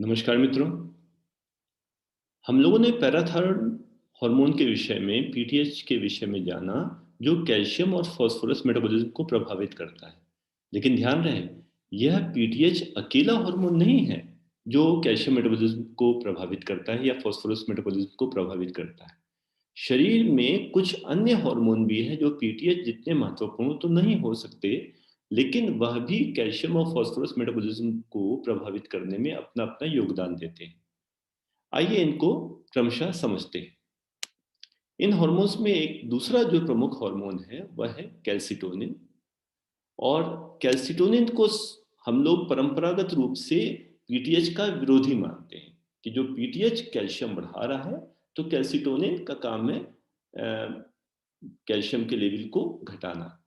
नमस्कार मित्रों। हम लोगों ने पैराथायरॉयड हार्मोन के विषय में पीटीएच के विषय में जाना, जो कैल्शियम और फास्फोरस मेटाबॉलिज्म को प्रभावित करता है। लेकिन ध्यान रहे, यह पीटीएच अकेला हार्मोन नहीं है जो कैल्शियम मेटाबॉलिज्म को प्रभावित करता है या फास्फोरस मेटाबॉलिज्म को प्रभावित करता है। शरीर में कुछ अन्य हार्मोन भी हैं जो पीटीएच जितने महत्वपूर्ण तो नहीं हो सकते, लेकिन वह भी कैल्शियम और फास्फोरस मेटाबॉलिज्म को प्रभावित करने में अपना अपना योगदान देते हैं। आइए इनको क्रमशः समझते हैं। इन हार्मोन्स में एक दूसरा जो प्रमुख हार्मोन है वह है कैल्सिटोनिन। और कैल्सिटोनिन को हम लोग परंपरागत रूप से पीटीएच का विरोधी मानते हैं कि जो पीटीएच कैल्शियम बढ़ा रहा है, तो कैल्सिटोनिन का काम है कैल्शियम के लेवल को घटाना।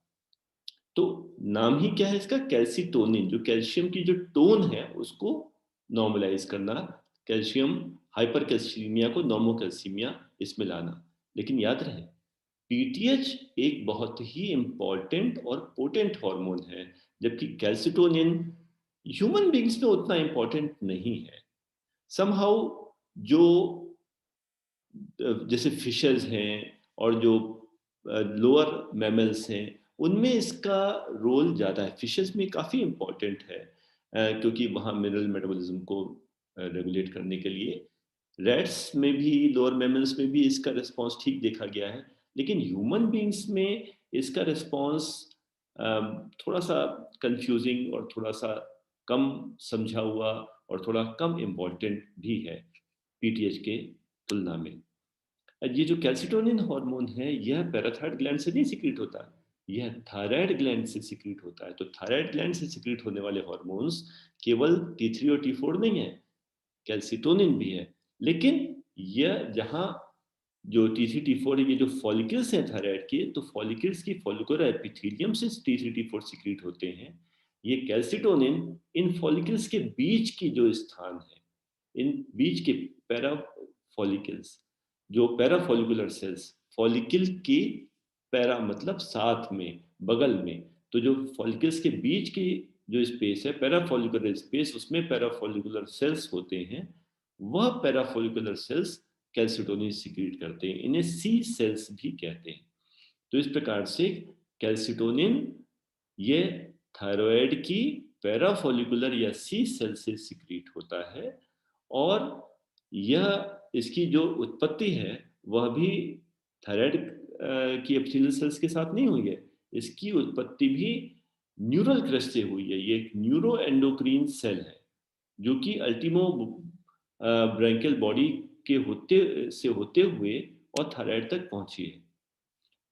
तो नाम ही क्या है इसका, कैल्सिटोनिन, जो कैल्शियम की जो टोन है उसको नॉर्मलाइज करना, कैल्शियम हाइपरकैल्सीमिया को नॉर्मोकैल्सीमिया इसमें लाना। लेकिन याद रहे, पीटीएच एक बहुत ही इंपॉर्टेंट और पोटेंट हार्मोन है, जबकि कैल्सिटोनिन ह्यूमन बींग्स में उतना इंपॉर्टेंट नहीं है। समहाउ जो जैसे फिशेस हैं और जो लोअर मैमल्स हैं, उनमें इसका रोल ज़्यादा है। फिशेस में काफ़ी इम्पोर्टेंट है, क्योंकि वहाँ मिनरल मेटाबॉलिज्म को रेगुलेट करने के लिए। रैट्स में भी, लोअर मैमल्स में भी इसका रिस्पॉन्स ठीक देखा गया है। लेकिन ह्यूमन बींग्स में इसका रिस्पॉन्स थोड़ा सा कंफ्यूजिंग और थोड़ा सा कम समझा हुआ और थोड़ा कम इम्पोर्टेंट भी है पीटीएच के तुलना में। ये जो कैल्सिटोनिन हार्मोन है, यह पैराथायरॉयड ग्लैंड से नहीं सिक्रीट होता, यह थायराइड ग्लैंड से सिक्रीट होता है। तो थायराइड ग्लैंड से सिक्रीट होने वाले हार्मोन्स केवल T3 और T4 नहीं है, कैल्सिटोनिन भी है। लेकिन यह जहाँ जो T3 T4 है, ये जो फॉलिकल्स हैं थायराइड के, तो फॉलिकल्स की फॉलिकुलर एपिथेलियम से T3 T4 सिक्रीट होते हैं। ये कैल्सिटोनिन इन फॉलिकल्स के बीच की जो स्थान है, इन बीच के पैरा फॉलिकल्स, जो पैरा फॉलिकुलर सेल्स, फॉलिकल की पैरा मतलब साथ में, बगल में, तो जो फॉलिकल्स के बीच की जो स्पेस है, पैरा फॉलिकुलर स्पेस, उसमें पैरा फॉलिकुलर सेल्स होते हैं। वह para follicular cells calcitonin secrete करते हैं, इन्हें सी सेल्स भी कहते हैं। तो इस प्रकार से कैल्सिटोनिन ये थायराइड की पैरा फॉलिकुलर या सी सेल से सिक्रीट होता है। और यह इसकी जो उत्पत्ति है वह भी थायराइड की एपिथेलियल सेल्स के साथ नहीं हुई है। इसकी उत्पत्ति भी न्यूरल क्रस्ट से हुई है। ये एक न्यूरो एंडोक्रीन सेल है जो कि अल्टीमो ब्रैंकियल बॉडी के होते हुए और थायराइड तक पहुंची है।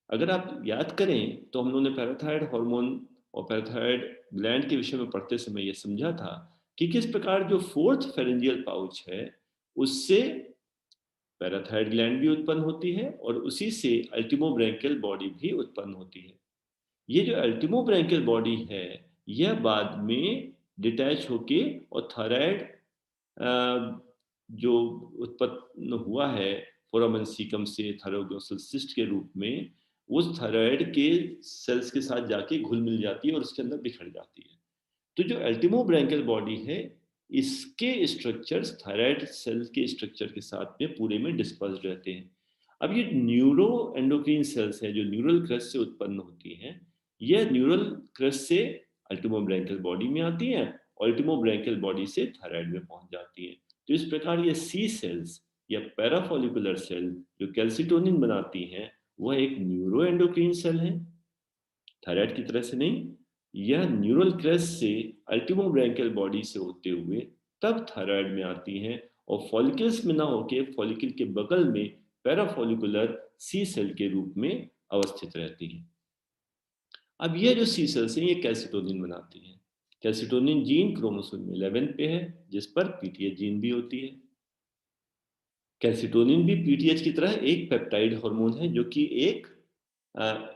अगर आप याद करें तो हम लोगों ने पैराथायरॉयड हार्मोन और पैराथायरॉयड ग्लैंड के विषय में पढ़ते समय यह समझा था कि किस प्रकार जो फोर्थ फेरेंजियल पाउच है, उससे पैराथायरॉयड ग्लैंड भी उत्पन्न होती है और उसी से अल्टीमोब्रैंकियल बॉडी भी उत्पन्न होती है। ये जो अल्टीमोब्रैंकियल बॉडी है, यह बाद में डिटैच होके और थायराइड जो उत्पन्न हुआ है फोरामेन सीकम से थायरोग्लोसल सिस्ट के रूप में, उस थायराइड के सेल्स के साथ जाके घुल मिल जाती है और उसके अंदर बिखर जाती है। तो जो अल्टीमोब्रैंकियल बॉडी है, इसके स्ट्रक्चर्स थायराइड सेल के स्ट्रक्चर के साथ में पूरे में डिस्पर्स रहते हैं। अब ये न्यूरो एंडोक्रीन सेल्स हैं जो न्यूरल क्रस्ट से उत्पन्न होती हैं। यह न्यूरल क्रस्ट से अल्टीमोब्रैंकियल बॉडी में आती हैं, अल्टीमोब्रैंकियल बॉडी से थायराइड में पहुंच जाती हैं। तो इस प्रकार ये सी सेल्स या पैराफॉलिकुलर सेल जो कैल्सिटोनिन बनाती हैं, वह एक न्यूरो एंडोक्रीन सेल है, थायराइड की तरह से नहीं। यह न्यूरल क्रस्ट से अल्टीमोब्रैंकियल बॉडी से होते हुए तब थायराइड में आती हैं और फॉलिकल्स में ना होके फॉलिकल के बगल में पैराफॉलिकुलर सी सेल के रूप में अवस्थित रहती हैं। अब ये जो सी सेल्स हैं, ये कैल्सिटोनिन बनाती हैं। कैल्सिटोनिन जीन क्रोमोसोम 11 पे है, जिस पर पीटीएच जीन भी होती है। कैल्सिटोनिन भी पीटीएच की तरह एक पेप्टाइड हार्मोन है जो कि एक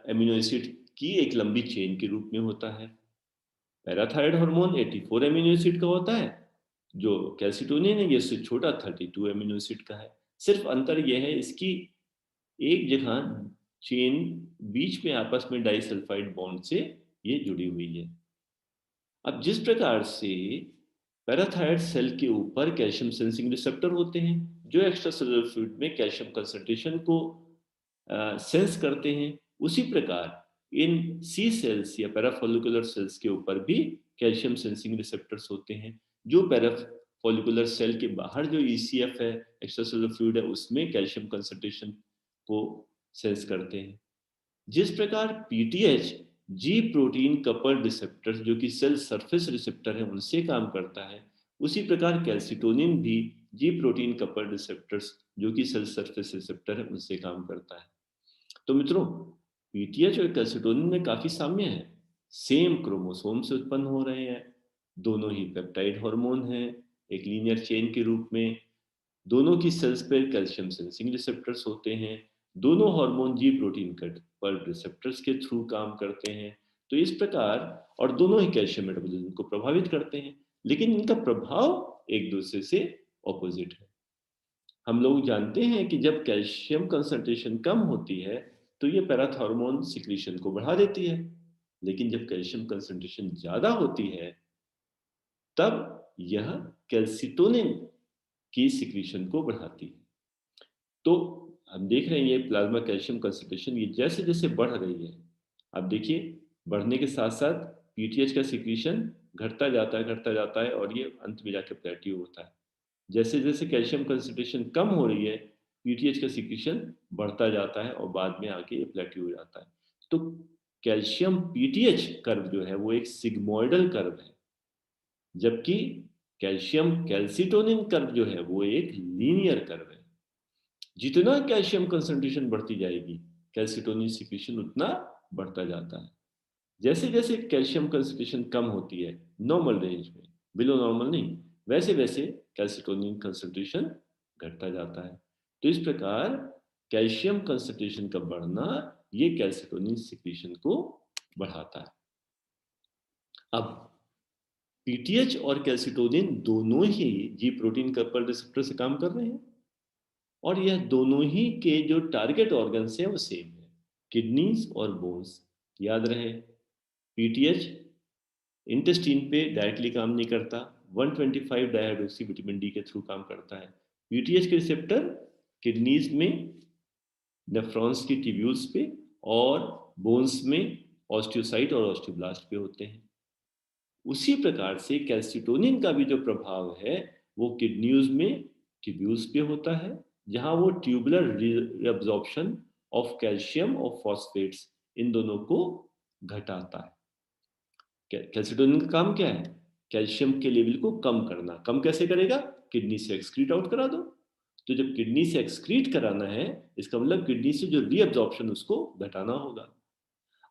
एमिनो एसिड की एक लंबी चेन के रूप में होता है। पैराथायरॉयड हार्मोन 84 एमिनो एसिड का होता है, जो कैल्सिटोनिन है ये इससे छोटा 32 एमिनो एसिड का है। सिर्फ अंतर यह है, इसकी एक जगह चेन बीच में आपस में डाइसल्फाइड बॉन्ड से ये जुड़ी हुई है। अब जिस प्रकार से पैराथायरॉयड सेल के ऊपर कैल्शियम सेंसिंग रिसेप्टर होते हैं जो एक्स्ट्रा सेलुलर फ्लूइड में कैल्शियम कंसंट्रेशन को सेंस करते हैं। उसी प्रकार इन सी सेल्स या पैराफोलिकुलर सेल्स के ऊपर भी कैल्शियम सेंसिंग रिसेप्टर्स होते हैं जो पैराफोलिकुलर सेल के बाहर जो ईसीएफ है, एक्स्ट्रा सेलुलर फ्लूइड है, उसमें कैल्शियम कंसंट्रेशन को सेंस करते हैं। जिस प्रकार पीटीएच जी प्रोटीन कपल्ड रिसेप्टर जो कि सेल सरफेस रिसेप्टर है उनसे काम करता है, उसी प्रकार कैल्सिटोनिन भी जी प्रोटीन कपल्ड रिसेप्टर्स जो कि सेल सरफेस रिसेप्टर है उनसे काम करता है। तो मित्रों, पीटीएच और कैल्सिटोनिन में काफी साम्य है। सेम क्रोमोसोम से उत्पन्न हो रहे हैं, दोनों ही पेप्टाइड हार्मोन हैं एक लीनियर चेन के रूप में। दोनों की सेल्स पर कैल्शियम सेंसिंग रिसेप्टर्स होते हैं। दोनों हार्मोन जी प्रोटीन कट पर रिसेप्टर्स के थ्रू काम करते हैं। तो इस प्रकार और दोनों ही कैल्शियम मेटाबॉलिज्म को प्रभावित करते हैं, लेकिन इनका प्रभाव एक दूसरे से ऑपोजिट है। हम लोग जानते हैं कि जब कैल्शियम कंसंट्रेशन कम होती है तो ये पैराथॉर्मोन सिक्रीशन को बढ़ा देती है, लेकिन जब कैल्शियम कंसंट्रेशन ज्यादा होती है तब यह कैल्सिटोनिन की सिक्रीशन को बढ़ाती है। तो हम देख रहे हैं ये प्लाज्मा कैल्शियम कंसंट्रेशन ये जैसे जैसे बढ़ रही है, अब देखिए बढ़ने के साथ साथ पीटीएच का सिक्रीशन घटता जाता है और ये अंत में जाकर प्लेट्यू होता है। जैसे जैसे कैल्शियम कंसंट्रेशन कम हो रही है पीटीएच का सिक्रीशन बढ़ता जाता है और बाद में आके ये प्लेट्यू हो जाता है। तो कैल्शियम पीटीएच कर्व जो है वो एक सिग्मोइडल कर्व है, जबकि कैल्शियम कैल्सिटोनिन कर्व जो है वो एक लीनियर कर्व है। जितना कैल्शियम कंसंट्रेशन बढ़ती जाएगी कैल्सिटोनिन सिक्रीशन उतना बढ़ता जाता है। जैसे जैसे कैल्शियम कंसंट्रेशन कम होती है नॉर्मल रेंज में, बिलो नॉर्मल नहीं, वैसे वैसे कैल्सिटोनिन कंसंट्रेशन घटता जाता है। तो इस प्रकार कैल्शियम कंसंट्रेशन का बढ़ना ये कैल्सिटोनिन सिक्रीशन को बढ़ाता है। अब पीटीएच और कैल्सिटोनिन दोनों ही जी प्रोटीन कपल्ड रिसेप्टर से काम कर रहे हैं और यह दोनों ही के जो टारगेट ऑर्गन्स हैं वो सेम है, किडनीज और बोन्स। याद रहे पीटीएच इंटेस्टाइन पे डायरेक्टली काम नहीं करता, 125 डाइहाइड्रोक्सी विटामिन डी के थ्रू काम करता है। पीटीएच के रिसेप्टर किडनीज में नेफ्रॉन्स की ट्यूब्यूल्स पे और बोन्स में ऑस्टियोसाइट और ऑस्टियोब्लास्ट पे होते हैं। उसी प्रकार से कैल्सिटोनिन का भी जो प्रभाव है वो किडनीज में ट्यूब्यूल्स पे होता है, जहां वो ट्यूबुलर रीअब्जॉर्प्शन ऑफ कैल्शियम और फॉस्फेट्स इन दोनों को घटाता है। कैल्सिटोनिन का काम क्या है? कैल्शियम के लेवल को कम करना। कम कैसे करेगा? किडनी से एक्सक्रीट आउट करा दो। तो जब किडनी से एक्सक्रीट कराना है इसका मतलब किडनी से जो रीअब्जॉर्प्शन उसको घटाना होगा।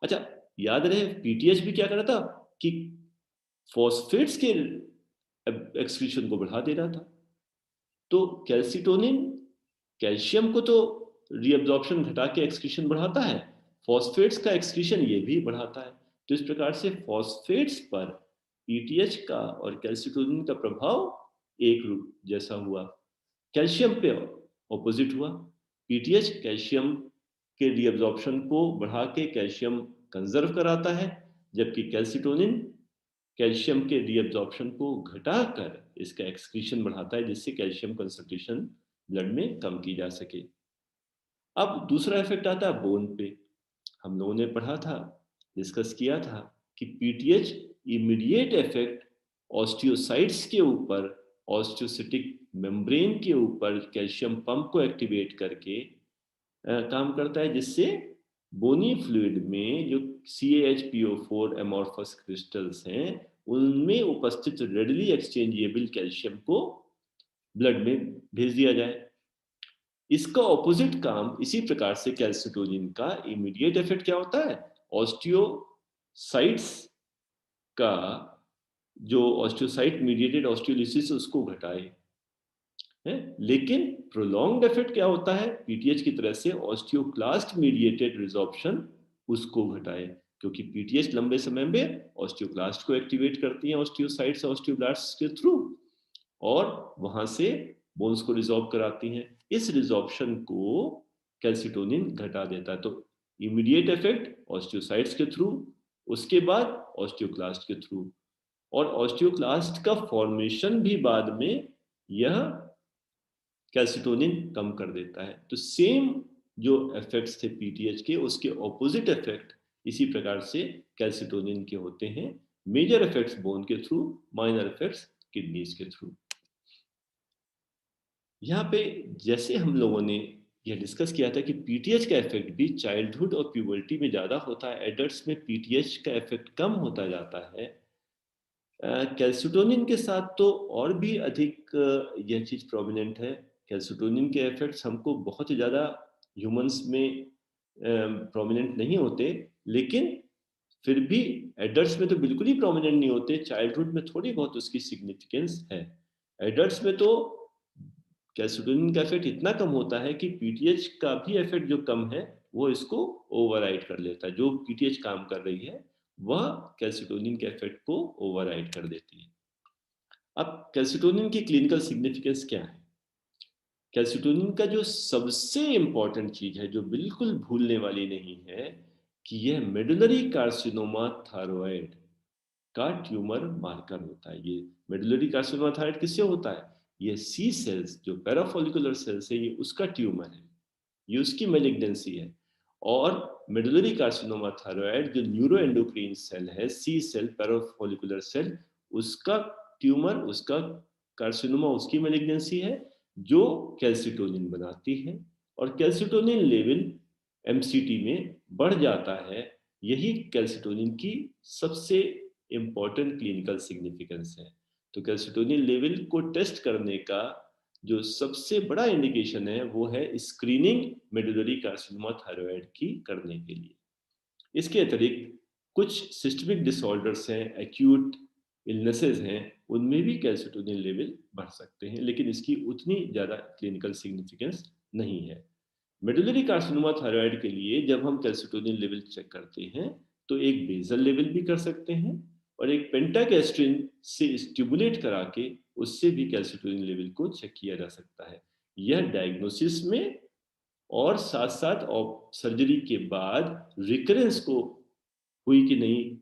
अच्छा, याद रहे पीटीएच भी क्या कर रहा था कि फॉस्फेट्स के एक्सक्रीशन को बढ़ा दे रहा था। तो कैल्सिटोनिन कैल्शियम को तो रीअब्जॉर्प्शन घटा के एक्सक्रीशन बढ़ाता है, फॉस्फेट्स का एक्सक्रीशन ये भी बढ़ाता है। तो इस प्रकार से फॉस्फेट्स पर पीटीएच का और कैल्सिटोनिन का प्रभाव एक रूप जैसा हुआ, कैल्शियम पे ऑपोजिट हुआ। पीटीएच कैल्शियम के रीअब्जॉर्प्शन को बढ़ा के कैल्शियम कंजर्व कराता है, जबकि कैल्सिटोनिन कैल्शियम के रीअब्जॉर्प्शन को घटाकर इसका एक्सक्रीशन बढ़ाता है जिससे कैल्शियम कंसंट्रेशन ब्लड में कम की जा सके। अब दूसरा इफेक्ट आता है बोन पे। हम लोगों ने पढ़ा था, डिस्कस किया था कि पीटीएच इमीडिएट इफेक्ट ऑस्टियोसाइट्स के ऊपर, ऑस्टियोसिटिक मेम्ब्रेन के ऊपर कैल्शियम पंप को एक्टिवेट करके काम करता है, जिससे बोनी फ्लूइड में जो CaHPO4 एमोर्फस क्रिस्टल्स हैं उनमें उपस्थित रेडली एक्सचेंजेबल कैल्शियम को ब्लड में भेज दिया जाए। इसका ऑपोजिट काम इसी प्रकार से कैल्सिटोनिन का इमीडिएट इफेक्ट क्या होता है? ऑस्टियोसाइट्स का जो ऑस्टियोसाइट मीडिएटेड ऑस्टियोलिसिस उसको घटाए है, लेकिन प्रोलॉन्ग्ड इफेक्ट क्या होता है पीटीएच की तरह से? ऑस्टियोक्लास्ट मीडिएटेड रिजॉर्प्शन उसको घटाए, क्योंकि पीटीएच लंबे समय में ऑस्टियोक्लास्ट को एक्टिवेट करती है ऑस्टियोसाइट्स ऑस्टियोब्लास्ट के थ्रू और वहां से बोन्स को रिजॉर्व कराती हैं। इस रिजॉर्प्शन को कैल्सिटोनिन घटा देता है। तो इमीडिएट इफेक्ट ऑस्टियोसाइट्स के थ्रू, उसके बाद ऑस्टियोक्लास्ट के थ्रू। और ऑस्टियोक्लास्ट का फॉर्मेशन भी बाद में यह कैल्सिटोनिन कम कर देता है। तो सेम जो इफेक्ट्स थे पीटीएच के, उसके ऑपोजिट इफेक्ट इसी प्रकार से कैल्सिटोनिन के होते हैं। मेजर इफेक्ट्स बोन के थ्रू, माइनर इफेक्ट्स किडनीज के थ्रू। यहाँ पे जैसे हम लोगों ने यह डिस्कस किया था कि पीटीएच का इफेक्ट भी चाइल्डहुड और प्यूबर्टी में ज़्यादा होता है, एडल्ट्स में पीटीएच का इफेक्ट कम होता जाता है। कैल्सिटोनिन के साथ तो और भी अधिक यह चीज़ प्रोमिनेंट है। कैल्सिटोनिन के इफेक्ट्स हमको बहुत ही ज़्यादा ह्यूमंस में प्रोमिनेंट नहीं होते, लेकिन फिर भी एडल्ट्स में तो बिल्कुल ही प्रोमिनेंट नहीं होते। चाइल्डहुड में थोड़ी बहुत उसकी सिग्निफिकेंस है। एडल्ट्स में तो कैल्सिटोनिन का इफेक्ट इतना कम होता है कि पीटीएच का भी इफेक्ट जो कम है वो इसको ओवरराइड कर लेता है। जो पीटीएच काम कर रही है वह कैल्सिटोनिन के इफेक्ट को ओवरराइड कर देती है। अब कैल्सिटोनिन की क्लिनिकल सिग्निफिकेंस क्या है? कैल्सिटोनिन का जो सबसे इंपॉर्टेंट चीज है, जो बिल्कुल भूलने वाली नहीं है, कि यह मेडुलरी कार्सिनोमा थायरॉयड का ट्यूमर मार्कर होता है। ये मेडुलरी कार्सिनोमा थायरॉयड किससे होता है? ये सी सेल्स, जो पैराफोलिकुलर सेल्स है, ये उसका ट्यूमर है, ये उसकी मेलिग्नेंसी है। और मेडुलरी कार्सिनोमा थायरॉयड जो न्यूरो एंडोक्रीन सेल है, सी सेल पैराफोलिकुलर सेल, उसका ट्यूमर, उसका कार्सिनोमा, उसकी मेलिग्नेंसी है, जो कैल्सिटोनिन बनाती है। और कैल्सिटोनिन लेवल एमसीटी में बढ़ जाता है। यही कैल्सिटोनिन की सबसे इंपॉर्टेंट क्लिनिकल सिग्निफिकेंस है। तो कैल्सिटोनिन लेवल को टेस्ट करने का जो सबसे बड़ा इंडिकेशन है वो है स्क्रीनिंग मेडुलरी कार्सिनोमा थायरॉयड की करने के लिए। इसके अतिरिक्त कुछ सिस्टमिक डिसऑर्डर्स हैं, एक्यूट इलनेसेस हैं, उनमें भी कैल्सिटोनिन लेवल बढ़ सकते हैं, लेकिन इसकी उतनी ज़्यादा क्लिनिकल सिग्निफिकेंस नहीं है। मेडुलरी कार्सिनोमा थायरॉयड के लिए जब हम कैल्सिटोनिन लेवल चेक करते हैं तो एक बेसल लेवल भी कर सकते हैं, और एक पेंटागैस्ट्रिन से स्टिमुलेट करा के उससे भी कैल्सिटोनिन लेवल को चेक किया जा सकता है। यह डायग्नोसिस में और साथ साथ सर्जरी के बाद रिकरेंस को हुई कि नहीं,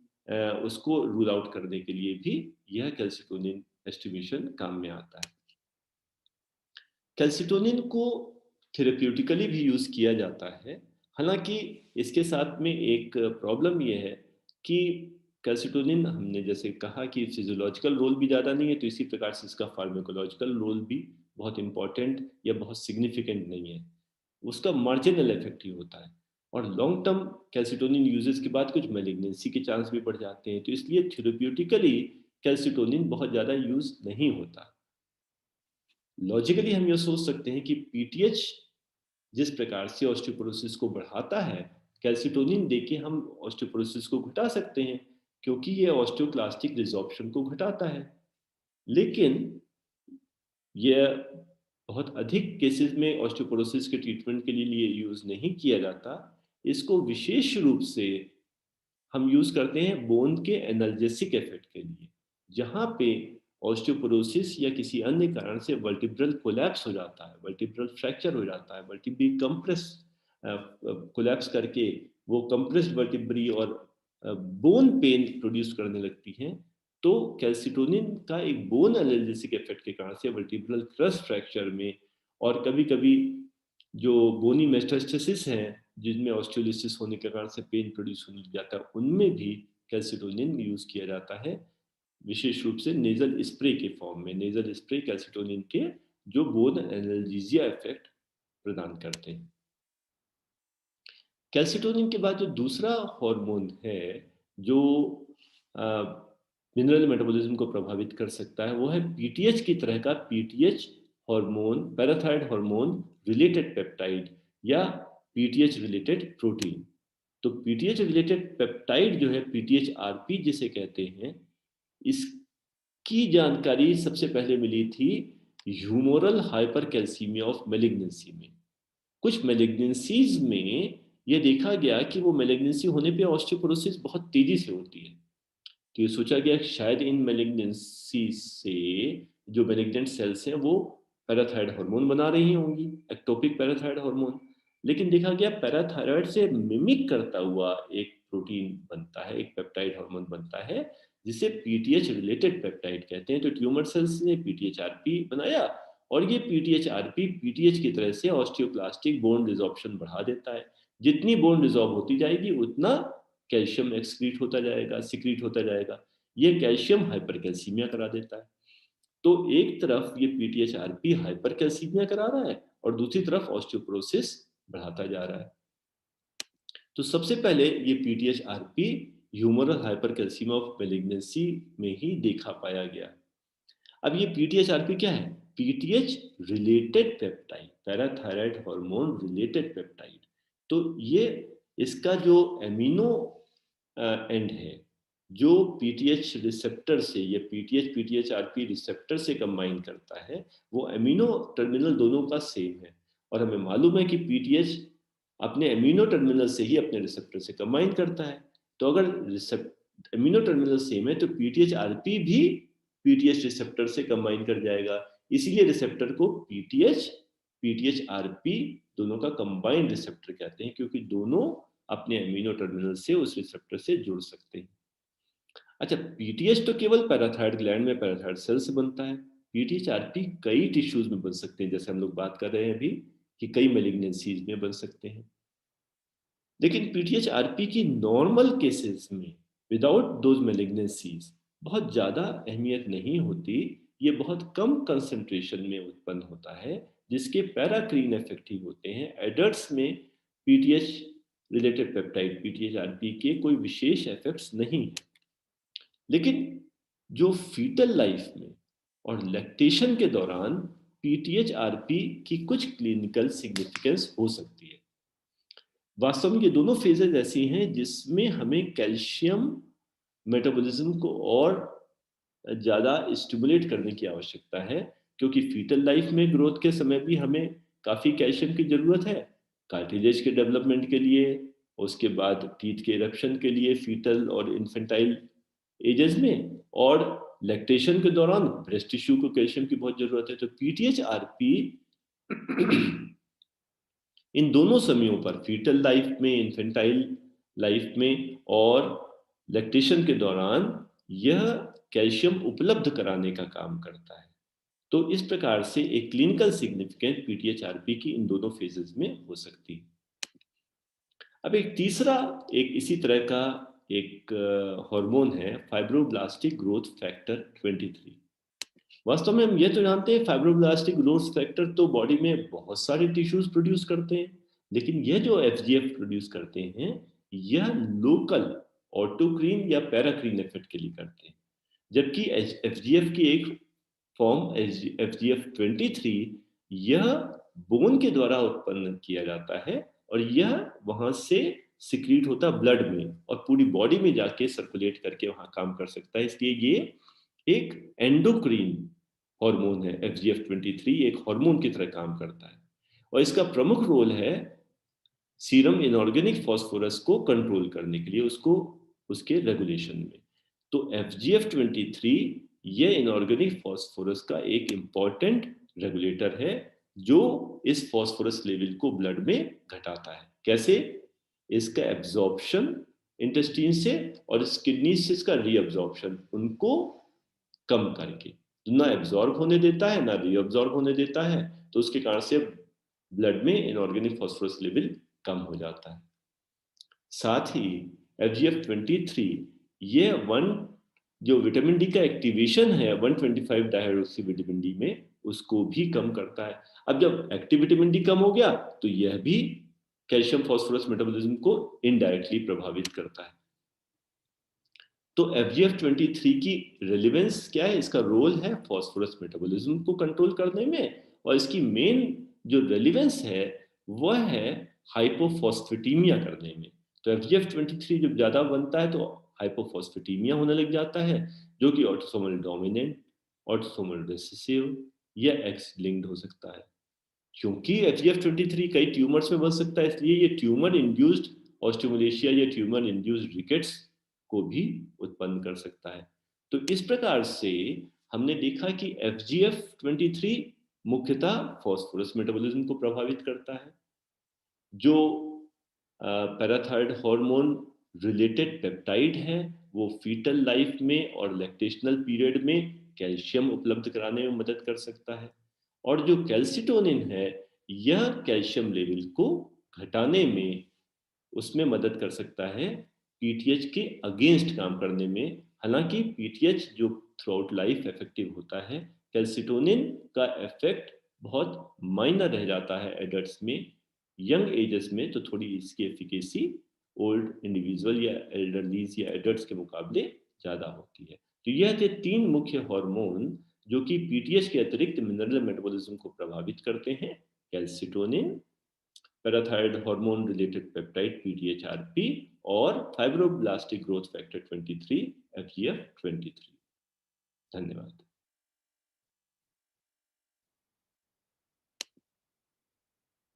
उसको रूल आउट करने के लिए भी यह कैल्सिटोनिन एस्टिमेशन काम में आता है। कैल्सिटोनिन को थेरेप्यूटिकली भी यूज़ किया जाता है। हालांकि इसके साथ में एक प्रॉब्लम यह है कि कैल्सिटोनिन, हमने जैसे कहा कि फिजियोलॉजिकल रोल भी ज़्यादा नहीं है, तो इसी प्रकार से इसका फार्माकोलॉजिकल रोल भी बहुत इंपॉर्टेंट या बहुत सिग्निफिकेंट नहीं है। उसका मार्जिनल इफेक्ट ही होता है। और लॉन्ग टर्म कैल्सिटोनिन यूजेस के बाद कुछ मेलिग्नेंसी के चांस भी बढ़ जाते हैं, तो इसलिए थेरेप्यूटिकली कैल्सिटोनिन बहुत ज़्यादा यूज नहीं होता। लॉजिकली हम ये सोच सकते हैं कि पीटीएच जिस प्रकार से ऑस्टियोपोरोसिस को बढ़ाता है, कैल्सिटोनिन देके हम ऑस्टियोपोरोसिस को घटा सकते हैं, क्योंकि ये ऑस्टियोक्लास्टिक रिजॉर्प्शन को घटाता है। लेकिन यह बहुत अधिक केसेस में ऑस्टियोपोरोसिस के ट्रीटमेंट के लिए यूज नहीं किया जाता। इसको विशेष रूप से हम यूज करते हैं बोन के एनाल्जेसिक इफेक्ट के लिए। जहाँ पे ऑस्टियोपोरोसिस या किसी अन्य कारण से वर्टिब्रल कोलैप्स हो जाता है, वर्टिब्रल फ्रैक्चर हो जाता है, वर्टिब्री कंप्रेस कोलैप्स करके वो कंप्रेस्ड वर्टिब्री और बोन पेन प्रोड्यूस करने लगती हैं, तो कैल्सिटोनिन का एक बोन एनाल्जेसिक इफेक्ट के कारण से वर्टिब्रल क्रस्ट फ्रैक्चर में, और कभी कभी जो बोनी मेटास्टेसिस हैं जिनमें ऑस्टियोलिसिस होने के कारण से पेन प्रोड्यूस होने लग जाता है, उनमें भी कैल्सिटोनिन यूज किया जाता है, विशेष रूप से नेजल स्प्रे के फॉर्म में। नेजल स्प्रे कैल्सिटोनिन के जो बोन एनाल्जेसिया इफेक्ट प्रदान करते हैं। कैल्सिटोनिन के बाद जो दूसरा हार्मोन है जो मिनरल मेटाबॉलिज्म को प्रभावित कर सकता है, वो है पीटीएच की तरह का PTH hormone, parathyroid hormone related peptide या पीटीएच रिलेटेड प्रोटीन। तो पीटीएच रिलेटेड पेप्टाइड जो है, पीटीएच आरपी जिसे कहते हैं, इसकी जानकारी सबसे पहले मिली थी ह्यूमोरल हाइपरकैल्सीमिया ऑफ मेलिग्नेंसी में। कुछ मेलिग्नेंसीज में यह देखा गया कि वो मेलिग्नेंसी होने पे ऑस्टियोपोरोसिस बहुत तेजी से होती है। तो ये सोचा गया कि शायद इन मेलिग्नेंसी से जो मेलिग्नेंट सेल्स हैं वो पैराथायरॉयड हार्मोन बना रही होंगी, एक्टोपिक पैराथायरॉयड हार्मोन। लेकिन देखा गया पैराथायरॉयड से मिमिक करता हुआ एक प्रोटीन बनता है, एक पेप्टाइड हार्मोन बनता है, जिसे पीटीएच रिलेटेड पेप्टाइड कहते हैं। तो ट्यूमर सेल्स ने पीटीएचआरपी बनाया और ये पीटीएचआरपी पीटीएच की तरह से ऑस्टियोक्लास्टिक बोन रिजॉर्प्शन बढ़ा देता है। जितनी बोन रिजॉर्ब होती जाएगी उतना कैल्शियम एक्सक्रीट होता जाएगा, सिक्रीट होता जाएगा। ये कैल्शियम हाइपरकैल्सीमिया करा देता है। तो एक तरफ ये पीटीएचआरपी हाइपरकैल्सीमिया करा रहा है और दूसरी तरफ ऑस्टियोपोरोसिस बढ़ाता जा रहा है। तो सबसे पहले ये पीटीएचआरपी ह्यूमरल हाइपरकैल्सीमिया ऑफ मैलिग्नेंसी में ही देखा पाया गया। अब ये पीटीएचआरपी क्या है? PTH related peptide, parathyroid hormone related peptide. तो ये इसका जो एमिनो एंड है, जो पीटीएच रिसेप्टर से या पीटीएच पीटीएचआरपी रिसेप्टर से कंबाइन करता है, वो एमिनो टर्मिनल दोनों का सेम है। और हमें मालूम है कि पीटीएच अपने एमिनो टर्मिनल से ही अपने रिसेप्टर से कंबाइन करता है। तो अगर एमिनो टर्मिनल सेम है तो पीटीएचआरपी भी पीटीएच रिसेप्टर से कंबाइन कर जाएगा। इसीलिए रिसेप्टर को पीटीएच पीटीएचआरपी दोनों का कंबाइंड रिसेप्टर कहते हैं, क्योंकि दोनों अपने एमिनो टर्मिनल से उस रिसेप्टर से जुड़ सकते हैं। अच्छा, पीटीएच तो केवल पैराथायरॉयड ग्लैंड में पैराथायरॉयड सेल से बनता है। पीटीएचआरपी कई टिश्यूज में बन सकते हैं, जैसे हम लोग बात कर रहे हैं अभी कि कई मैलिग्नेंसीज में बन सकते हैं। लेकिन पीटीएचआरपी की नॉर्मल केसेस में विदाउट दोज मैलिग्नेंसीज बहुत ज़्यादा अहमियत नहीं होती। ये बहुत कम कंसंट्रेशन में उत्पन्न होता है, जिसके पैराक्रीन इफेक्टिव होते हैं। एडल्ट्स में पीटीएच रिलेटेड पेप्टाइड पीटीएचआरपी के कोई विशेष इफेक्ट्स नहीं है। लेकिन जो फीटल लाइफ में और लैक्टेशन के दौरान पीटीएचआरपी की कुछ क्लिनिकल सिग्निफिकेंस हो सकती है। वास्तव में ये दोनों फेजेज ऐसी हैं जिसमें हमें कैल्शियम मेटाबॉलिज्म को और ज़्यादा स्टिमुलेट करने की आवश्यकता है, क्योंकि फीटल लाइफ में ग्रोथ के समय भी हमें काफ़ी कैल्शियम की ज़रूरत है, कार्टिलेज के डेवलपमेंट के लिए, उसके बाद टीथ के इरप्शन के लिए फीटल और इन्फेंटाइल एजेस में, और लैक्टेशन के दौरान ब्रेस्ट टिश्यू को कैल्शियम की बहुत ज़रूरत है। तो पीटीएचआरपी इन दोनों समयों पर, फीटल लाइफ में, इन्फेंटाइल लाइफ में और लैक्टेशन के दौरान, यह कैल्शियम उपलब्ध कराने का काम करता है। तो इस प्रकार से एक क्लिनिकल सिग्निफिकेंस पीटीएचआरपी की इन दोनों फेजेस में हो सकती है। अब एक तीसरा, एक इसी तरह का एक हार्मोन है फाइब्रोब्लास्टिक ग्रोथ फैक्टर 23। वास्तव में हम ये तो जानते हैं फाइब्रोब्लास्टिक ग्रोथ फैक्टर तो बॉडी में बहुत सारे टिश्यूज प्रोड्यूस करते हैं, लेकिन यह जो एफजीएफ प्रोड्यूस करते हैं, यह लोकल ऑटोक्रीन या पैराक्रीन इफेक्ट के लिए करते हैं। जबकि एफजीएफ की एक फॉर्म एफजीएफ 23, यह बोन के द्वारा उत्पन्न किया जाता है और यह वहां से सिक्रीट होता है ब्लड में और पूरी बॉडी में जाके सर्कुलेट करके वहां काम कर सकता है। इसलिए ये एक एंडोक्रीन हार्मोन है। एफजीएफ 23 एक हार्मोन की तरह काम करता है और इसका प्रमुख रोल है सीरम इनऑर्गेनिक फास्फोरस को कंट्रोल करने के लिए, उसको उसके रेगुलेशन में। तो एफजीएफ 23 ये इनऑर्गेनिक फास्फोरस का एक इंपॉर्टेंट रेगुलेटर है, जो इस फास्फोरस लेवल को ब्लड में घटाता है। कैसे? इसका एब्जॉर्प्शन इंटेस्टाइन से और इस किडनी से इसका रीअब्जॉर्प्शन, उनको कम करके, ना एब्जॉर्ब होने देता है ना रीअब्जॉर्ब होने देता है। तो उसके कारण से ब्लड में इनऑर्गेनिक फास्फोरस लेवल कम हो जाता है। साथ ही एफजीएफ 23 ये वन जो विटामिन डी का एक्टिवेशन है 125 डाइहाइड्रोक्सी विटामिन डी में, उसको भी कम करता है। अब जब एक्टिव विटामिन डी कम हो गया तो यह भी कैल्शियम फास्फोरस मेटाबॉलिज्म को इनडायरेक्टली प्रभावित करता है। तो एफजीएफ 23 की रेलिवेंस क्या है? इसका रोल है फास्फोरस मेटाबॉलिज्म को कंट्रोल करने में, और इसकी मेन जो रेलिवेंस है वह है हाइपोफॉस्फेटीमिया करने में। तो एफजीएफ 23 जब ज्यादा बनता है तो हाइपोफॉस्फेटीमिया होने लग जाता है, जो कि ऑटोसोमल डोमिनेंट, ऑटोसोमल रिसेसिव या एक्स लिंक्ड हो सकता है। क्योंकि एफजीएफ 23 कई ट्यूमर्स में बन सकता है, इसलिए ये ट्यूमर इंड्यूस्ड ऑस्टियोमलेशिया या ट्यूमर इंड्यूस्ड रिकेट्स को भी उत्पन्न कर सकता है। तो इस प्रकार से हमने देखा कि एफजीएफ 23 मुख्यतः फास्फोरस मेटाबॉलिज्म को प्रभावित करता है। जो पैराथायरॉयड हार्मोन रिलेटेड पेप्टाइड है वो फीटल लाइफ में और लैक्टेशनल पीरियड में कैल्शियम उपलब्ध कराने में मदद कर सकता है। और जो कैल्सिटोनिन है, यह कैल्शियम लेवल को घटाने में उसमें मदद कर सकता है, पीटीएच के अगेंस्ट काम करने में। हालांकि पीटीएच जो थ्रू आउट लाइफ इफेक्टिव होता है, कैल्सिटोनिन का इफेक्ट बहुत माइनर रह जाता है एडल्ट्स में। यंग एजेस में तो थोड़ी इसकी एफिकेसी ओल्ड इंडिविजुअल या एल्डरलीज या एडल्ट्स के मुकाबले ज़्यादा होती है। तो यह थे 3 मुख्य हार्मोन जो कि पीटीएच के अतिरिक्त मिनरल मेटाबॉलिज्म को प्रभावित करते हैं। Calcitonin, parathyroid hormone related peptide PTHrP, और फाइब्रोब्लास्टिक ग्रोथ फैक्टर 23 एफजीएफ 23। धन्यवाद।